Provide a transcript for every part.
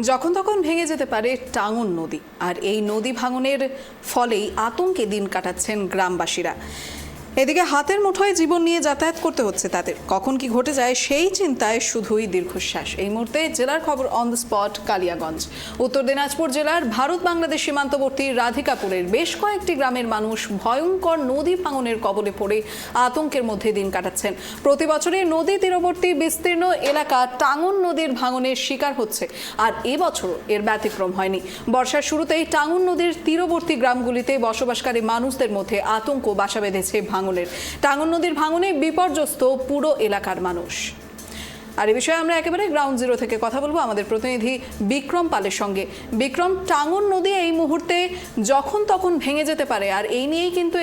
যখন তখন ভেঙে যেতে পারে টাঙ্গন নদী, আর এই নদী ভাঙনের ফলেই আতঙ্কে দিন কাটাচ্ছেন গ্রামবাসীরা। এদিকে হাতের মুঠোয় জীবন নিয়ে যাতায়াত করতে হচ্ছে তাদের। কখন কি ঘটে যায় সেই চিন্তায় শুধুই দীর্ঘশ্বাস। এই মুহূর্তে জেলার খবর অন দ্য স্পট কালিয়াগঞ্জ। উত্তর দিনাজপুর জেলার ভারত বাংলাদেশ সীমান্তবর্তী রাধিকাপুরের বেশ কয়েকটি গ্রামের মানুষ ভয়ঙ্কর নদী ভাঙনের কবলে পড়ে আতঙ্কের মধ্যে দিন কাটাচ্ছেন। প্রতি বছরে নদী তীরবর্তী বিস্তীর্ণ এলাকা টাঙ্গন নদীর ভাঙনের শিকার হচ্ছে, আর এবছরও এর ব্যতিক্রম হয়নি। বর্ষার শুরুতেই টাঙ্গন নদীর তীরবর্তী গ্রামগুলিতে বসবাসকারী মানুষদের মধ্যে আতঙ্ক বাসা বেঁধেছে টাঙ্গন নদীর ভাঙনে বিপর্যস্ত পুরো এলাকার মানুষ। আর এই বিষয়ে আমরা একেবারে গ্রাউন্ড জিরো থেকে কথা বলবো আমাদের প্রতিনিধি বিক্রম পালের সঙ্গে। বিক্রম, টাঙ্গন নদী এই মুহূর্তে যখন তখন ভেঙে যেতে পারে, আর এই নিয়েই কিন্তু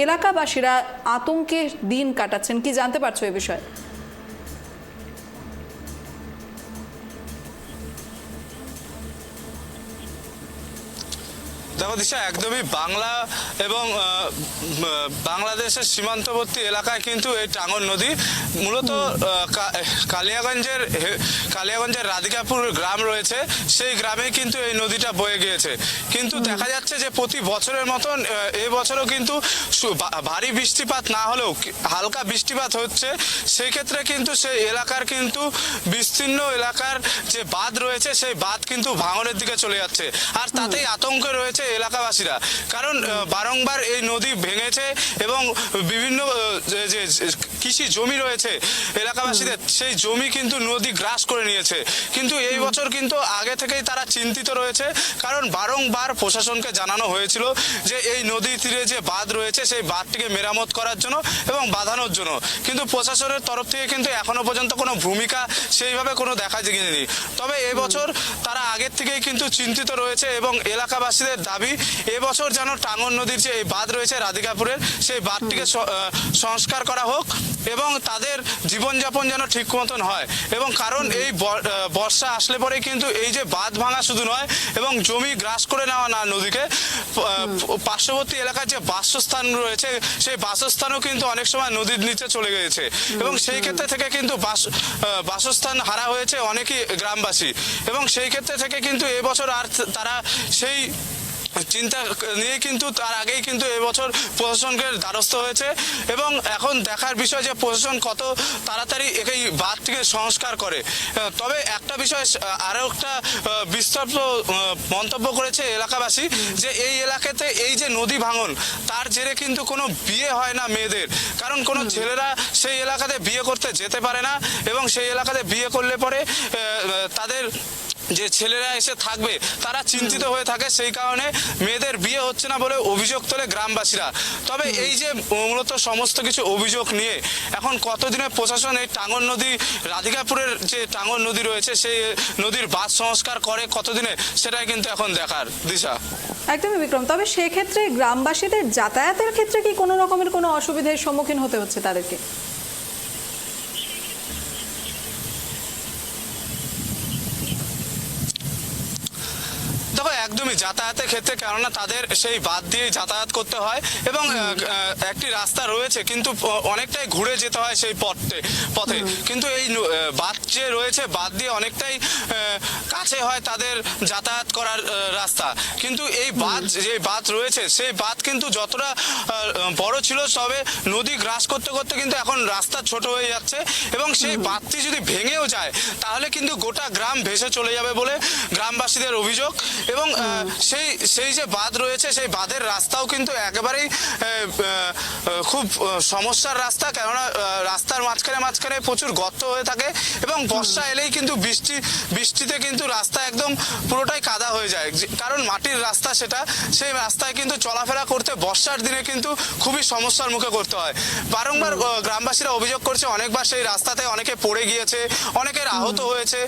এলাকাবাসীরা আতঙ্কে দিন কাটাচ্ছেন। কি জানতে পারছো এই বিষয়ে? দেখো দিশা, একদমই বাংলা এবং বাংলাদেশের সীমান্তবর্তী এলাকায় কিন্তু এই টাঙ্গন নদী মূলত কালিয়াগঞ্জের রাধিকাপুর গ্রাম রয়েছে, সেই গ্রামে কিন্তু এই নদীটা বয়ে গিয়েছে। কিন্তু দেখা যাচ্ছে যে প্রতি বছরের মতন এই বছরও কিন্তু ভারী বৃষ্টিপাত না হলেও হালকা বৃষ্টিপাত হচ্ছে। সেই ক্ষেত্রে কিন্তু সেই এলাকার কিন্তু বিস্তীর্ণ এলাকার যে বাঁধ রয়েছে সেই বাঁধ কিন্তু ভাঙনের দিকে চলে যাচ্ছে, আর তাতেই আতঙ্কে রয়েছে এলাকাবাসীরা। কারণ বারংবার এই নদী ভেঙেছে এবং বিভিন্ন যে কৃষি জমি রয়েছে এলাকাবাসীদের, সেই জমি কিন্তু নদী গ্রাস করে নিয়েছে। কিন্তু এই বছর কিন্তু আগে থেকেই তারা চিন্তিত রয়েছে, কারণ বারংবার প্রশাসনকে জানানো হয়েছিল যে এই নদী তীরে যে বাঁধ রয়েছে সেই বাঁধটিকে মেরামত করার জন্য এবং বাঁধানোর জন্য, কিন্তু প্রশাসনের তরফ থেকে কিন্তু এখনো পর্যন্ত কোনো ভূমিকা সেইভাবে কোনো দেখা যায়নি। তবে এবছর তারা আগের থেকেই কিন্তু চিন্তিত রয়েছে এবং এলাকাবাসীদের দাবি এবছর যেন টাঙ্গন নদীর যে এই বাঁধ রয়েছে রাধিকাপুরের, সেই বাঁধটিকে সংস্কার করা হোক এবং তাদের জীবনযাপন যেন ঠিক মতন হয়। এবং কারণ এই বর্ষা আসলে পরে কিন্তু এই যে বাঁধ ভাঙা শুধু নয় এবং জমি গ্রাস করে নেওয়া না নদীকে, পার্শ্ববর্তী এলাকার যে বাসস্থান রয়েছে সেই বাসস্থানও কিন্তু অনেক সময় নদীর নিচে চলে গিয়েছে এবং সেই ক্ষেত্রে থেকে কিন্তু বাসস্থান হারা হয়েছে অনেকই গ্রামবাসী। এবং সেই ক্ষেত্রে থেকে কিন্তু এবছর আর তারা সেই চিন্তা নিয়ে কিন্তু তার আগেই কিন্তু এবছর প্রশাসনকে দ্বারস্থ হয়েছে এবং এখন দেখার বিষয় যে প্রশাসন কত তাড়াতাড়ি এই বাঁধটিকে সংস্কার করে। তবে একটা বিষয় আরও একটা বিস্তৃত মন্তব্য করেছে এলাকাবাসী, যে এই এলাকাতে এই যে নদী ভাঙন তার জেরে কিন্তু কোনো বিয়ে হয় না মেয়েদের, কারণ কোনো ছেলেরা সেই এলাকাতে বিয়ে করতে যেতে পারে না এবং সেই এলাকাতে বিয়ে করলে পরে তাদের যে ছেলেরা এসে থাকবে তারা চিন্তিত হয়ে থাকে, সেই কারণে মেয়েদের বিয়ে হচ্ছে না বলে অভিযোগ তোলে গ্রামবাসীরা। তবে এই যে মূলত সমস্ত কিছু অভিযোগ নিয়ে এখন কতদিনে প্রশাসন এই টাঙ্গন নদী রাধিকাপুরের যে টাঙ্গন নদী রয়েছে সেই নদীর বাঁধ সংস্কার করে কতদিনে, সেটাই কিন্তু এখন দেখার দিশা। একদমই বিক্রম, তবে সেক্ষেত্রে গ্রামবাসীদের যাতায়াতের ক্ষেত্রে কি কোনো রকমের কোনো অসুবিধার সম্মুখীন হতে হচ্ছে তাদেরকে? দেখো, একদমই যাতায়াতের ক্ষেত্রে, কেননা তাদের সেই বাঁধ দিয়ে যাতায়াত করতে হয় এবং একটি রাস্তা রয়েছে কিন্তু অনেকটাই ঘুরে যেতে হয় সেই পথে। কিন্তু এই বাঁধ যে রয়েছে বাঁধ দিয়ে অনেকটাই কাছে হয় তাদের যাতায়াত করার রাস্তা। কিন্তু এই বাঁধ রয়েছে সেই বাঁধ কিন্তু যতটা বড় ছিল তবে নদী গ্রাস করতে করতে কিন্তু এখন রাস্তা ছোট হয়ে যাচ্ছে এবং সেই বাঁধটি যদি ভেঙেও যায় তাহলে কিন্তু গোটা গ্রাম ভেসে চলে যাবে বলে গ্রামবাসীদের অভিযোগ। এবং সেই যে বাঁধ রয়েছে সেই বাঁধের রাস্তাও কিন্তু একেবারেই খুব সমস্যার রাস্তা, কেননা রাস্তার মাঝখানে প্রচুর গর্ত হয়ে থাকে এবং বর্ষা এলেই কিন্তু বৃষ্টিতে কিন্তু রাস্তা একদম পুরোটাই কাদা হয়ে যায়, কারণ মাটির রাস্তা সেটা। সেই রাস্তায় কিন্তু চলাফেরা করতে বর্ষার দিনে কিন্তু খুবই সমস্যার মুখে করতে হয়। বারংবার গ্রামবাসীরা অভিযোগ করছে অনেকবার সেই রাস্তাতে অনেকে পড়ে গিয়েছে, অনেকের আহত হয়েছে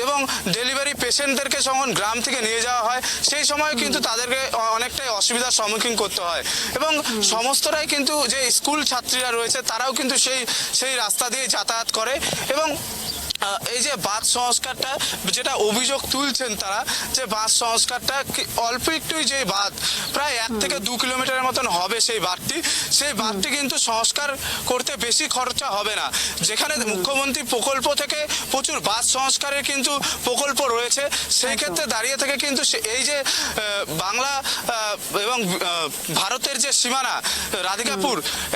এবং ডেলিভারি পেশেন্টদেরকে যখন গ্রাম থেকে নিয়ে যাওয়া হয় সেই সময় কিন্তু তাদেরকে অনেকটাই অসুবিধার সম্মুখীন করতে হয়। এবং সমস্তটাই কিন্তু যে স্কুল ছাত্রীরা রয়েছে তারাও কিন্তু সেই রাস্তা দিয়ে যাতায়াত করে এবং এই যে বাঁধ সংস্কারটা যেটা অভিযোগ তুলছেন তারা, যে বাঁধ সংস্কারটা অল্প একটুই, যে বাঁধ প্রায় 1 থেকে 2 কিলোমিটারের মতন হবে সেই বাঁধটি কিন্তু সংস্কার করতে বেশি খরচা হবে না। যেখানে মুখ্যমন্ত্রী প্রকল্প থেকে প্রচুর বাঁধ সংস্কারের কিন্তু প্রকল্প রয়েছে, সেই ক্ষেত্রে দাঁড়িয়ে থেকে কিন্তু এই যে বাংলা এবং ভারতের যে সীমানা রাধিকাপুর,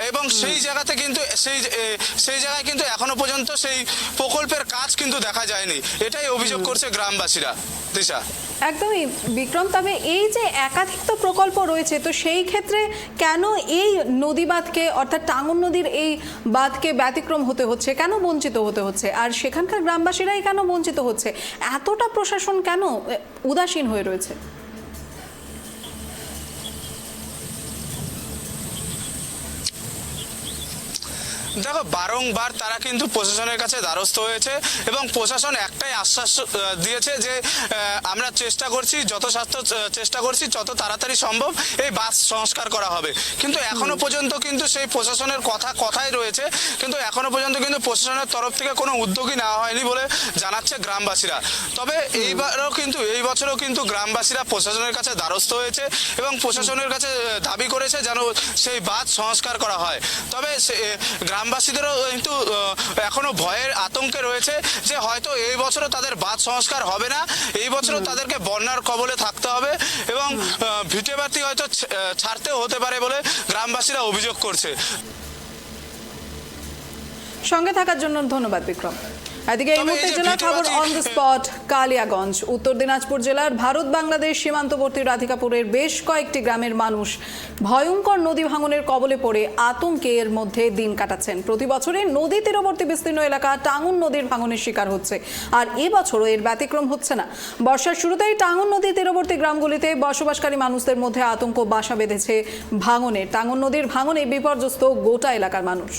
এবং সেই জায়গাতে কিন্তু সেই জায়গায় কিন্তু এখনো পর্যন্ত সেই প্রকল্পের কাজ কিন্তু দেখা যায়নি, এটাই অভিযোগ করছে গ্রামবাসীরা। দিশা, একদমই বিক্রম, তবে এই যে একাধিক তো প্রকল্প রয়েছে, তো সেই ক্ষেত্রে কেন এই নদী বাঁধকে অর্থাৎ টাঙ্গন নদীর এই বাঁধকে ব্যতিক্রম হতে হচ্ছে, কেন বঞ্চিত হতে হচ্ছে, আর সেখানকার গ্রামবাসীরাই কেন বঞ্চিত হচ্ছে, এতটা প্রশাসন কেন উদাসীন হয়ে রয়েছে? দেখো, বারংবার তারা কিন্তু প্রশাসনের কাছে দ্বারস্থ হয়েছে এবং প্রশাসন একটাই আশ্বাস দিয়েছে যে আমরা চেষ্টা করছি, যত তাড়াতাড়ি সম্ভব এই বাঁধ সংস্কার করা হবে। কিন্তু এখনো পর্যন্ত কিন্তু সেই প্রশাসনের কথাই রয়েছে, কিন্তু এখনো পর্যন্ত কিন্তু প্রশাসনের তরফ থেকে কোনো উদ্যোগই নেওয়া হয়নি বলে জানাচ্ছে গ্রামবাসীরা। তবে এই বছরও কিন্তু গ্রামবাসীরা প্রশাসনের কাছে দ্বারস্থ হয়েছে এবং প্রশাসনের কাছে দাবি করেছে যেন সেই বাঁধ সংস্কার করা হয়। তবে গ্রামবাসীদেরও কিন্তু এখনো ভয়ের আতঙ্কে রয়েছে যে হয়তো এই বছরও তাদের বাঁধ সংস্কার হবে না, এই বছরও তাদেরকে বন্যার কবলে থাকতে হবে এবং ভিটেবাড়ি হয়তো ছাড়তেও হতে পারে বলে গ্রামবাসীরা অভিযোগ করছে। সঙ্গে থাকার জন্য ধন্যবাদ বিক্রম। এদিকে এই মুহূর্তে জেলা খবর অন দ্য স্পট কালিয়াগঞ্জ। উত্তর দিনাজপুর জেলার ভারত বাংলাদেশ সীমান্তবর্তী রাধিকাপুরের বেশ কয়েকটি গ্রামের মানুষ ভয়ঙ্কর নদী ভাঙনের কবলে পড়ে আতঙ্কের মধ্যে দিন কাটাচ্ছেন। প্রতি বছরই নদী তীরবর্তী বিস্তীর্ণ এলাকা টাঙ্গন নদীর ভাঙনের শিকার হচ্ছে, আর এবছরও এর ব্যতিক্রম হচ্ছে না। বর্ষার শুরুতেই টাঙ্গন নদী তীরবর্তী গ্রামগুলিতে বসবাসকারী মানুষদের মধ্যে আতঙ্ক বাসা বেঁধেছে ভাঙনের। টাঙ্গন নদীর ভাঙনে বিপর্যস্ত গোটা এলাকার মানুষ।